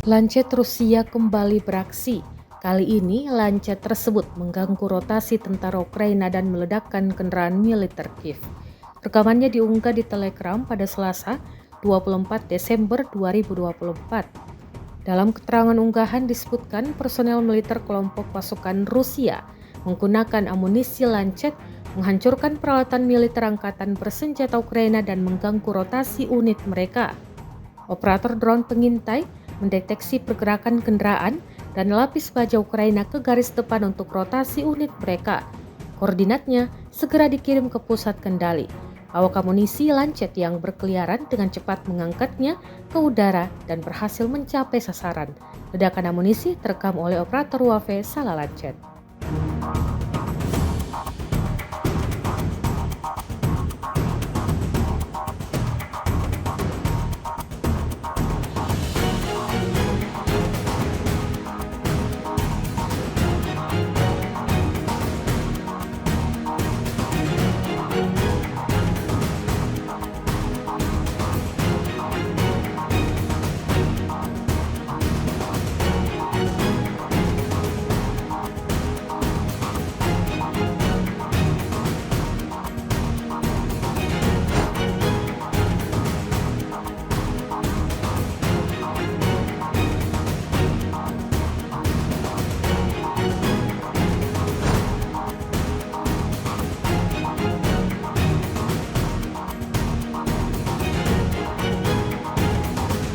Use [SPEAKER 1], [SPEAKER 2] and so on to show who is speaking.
[SPEAKER 1] Lancet Rusia kembali beraksi. Kali ini, lancet tersebut mengganggu rotasi tentara Ukraina dan meledakkan kendaraan militer Kiev. Rekamannya diunggah di Telegram pada Selasa, 24 Desember 2024. Dalam keterangan unggahan disebutkan personel militer kelompok pasukan Rusia menggunakan amunisi lancet menghancurkan peralatan militer angkatan bersenjata Ukraina dan mengganggu rotasi unit mereka. Operator drone pengintai mendeteksi pergerakan kendaraan dan lapis baja Ukraina ke garis depan untuk rotasi unit mereka. Koordinatnya segera dikirim ke pusat kendali. Awak amunisi lancet yang berkeliaran dengan cepat mengangkatnya ke udara dan berhasil mencapai sasaran. Ledakan amunisi terekam oleh operator WAV salah lancet.